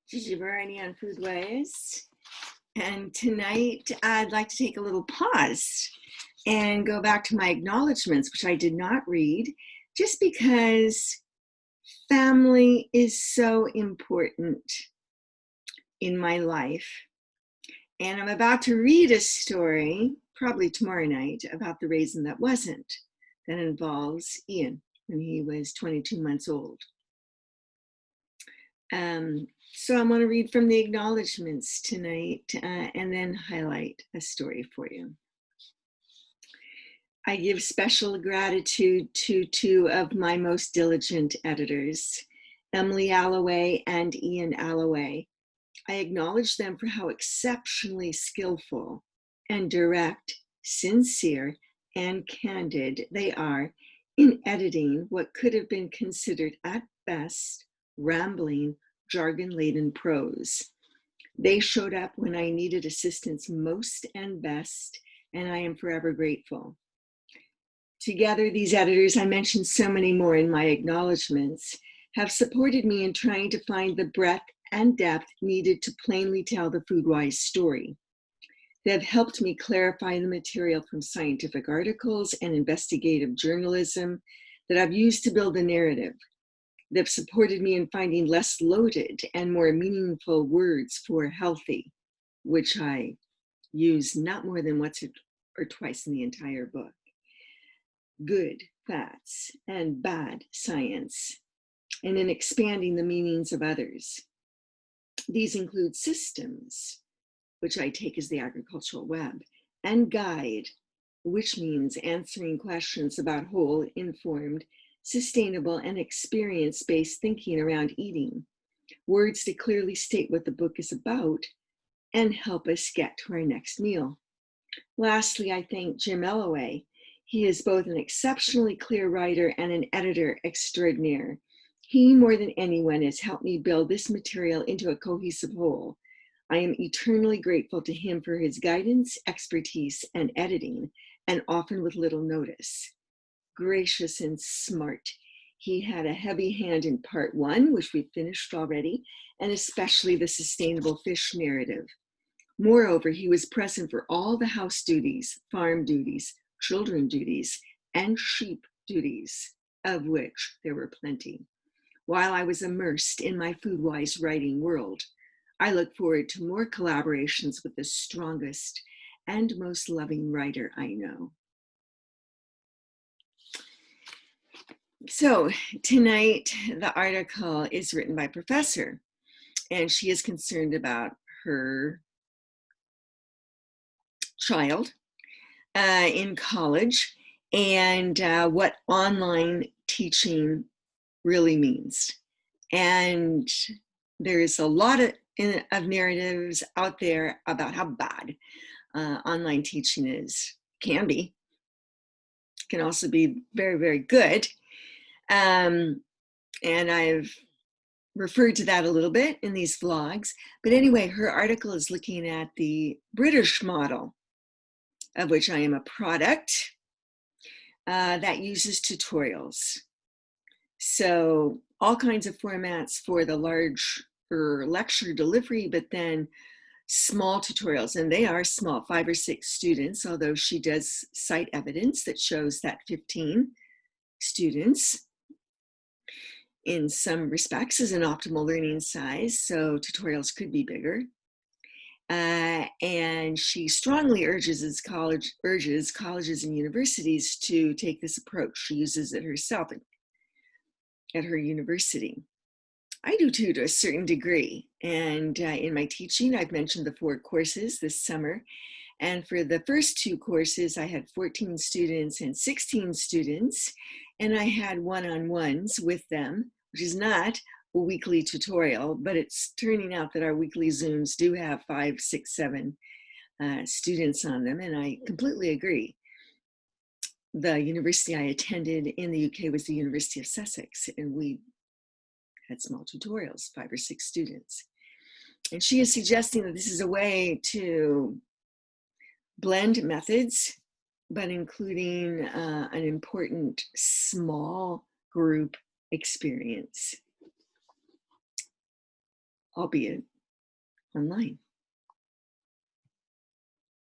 Gigi Barani on FoodWISE. And tonight I'd like to take a little pause and go back to my acknowledgements, which I did not read, just because family is so important in my life. And I'm about to read a story, probably tomorrow night, about the raisin that wasn't, that involves Ian when he was 22 months old. So I'm going to read from the acknowledgements tonight and then highlight a story for you. I give special gratitude to two of my most diligent editors, Emily Alloway and Ian Alloway. I acknowledge them for how exceptionally skillful and direct, sincere, and candid they are in editing what could have been considered at best rambling, jargon-laden prose. They showed up when I needed assistance most and best, and I am forever grateful. Together, these editors, I mentioned so many more in my acknowledgements, have supported me in trying to find the breadth and depth needed to plainly tell the FoodWISE story. They have helped me clarify the material from scientific articles and investigative journalism that I've used to build a narrative. They've supported me in finding less loaded and more meaningful words for healthy, which I use not more than once or twice in the entire book. Good fats and bad science, and in expanding the meanings of others. These include systems, which I take as the agricultural web, and guide, which means answering questions about whole, informed, sustainable, and experience-based thinking around eating, words to clearly state what the book is about and help us get to our next meal. Lastly, I thank Jim Ellaway. He is both an exceptionally clear writer and an editor extraordinaire. He, more than anyone, has helped me build this material into a cohesive whole. I am eternally grateful to him for his guidance, expertise, and editing, and often with little notice. Gracious and smart. He had a heavy hand in part 1, which we finished already, and especially the sustainable fish narrative. Moreover, he was present for all the house duties, farm duties, children duties, and sheep duties, of which there were plenty. While I was immersed in my FoodWISE writing world, I look forward to more collaborations with the strongest and most loving writer I know. So tonight, the article is written by a professor, and she is concerned about her child in college and what online teaching really means. And there's a lot of narratives out there about how bad online teaching can be. Can also be very, very good. And I've referred to that a little bit in these vlogs. But anyway, her article is looking at the British model, of which I am a product, that uses tutorials. So all kinds of formats for the large lecture delivery, but then small tutorials, and they are small, 5 or 6 students, although she does cite evidence that shows that 15 students in some respects is an optimal learning size, so tutorials could be bigger. And she strongly urges colleges and universities to take this approach. She uses it herself at her university. I do too, to a certain degree. And in my teaching, I've mentioned the 4 courses this summer. And for the first 2 courses, I had 14 students and 16 students, and I had one-on-ones with them, which is not a weekly tutorial, but it's turning out that our weekly Zooms do have 5, 6, 7 students on them, and I completely agree. The university I attended in the UK was the University of Sussex, and we had small tutorials, 5 or 6 students. And she is suggesting that this is a way to blend methods, but including an important small group experience. albeit online.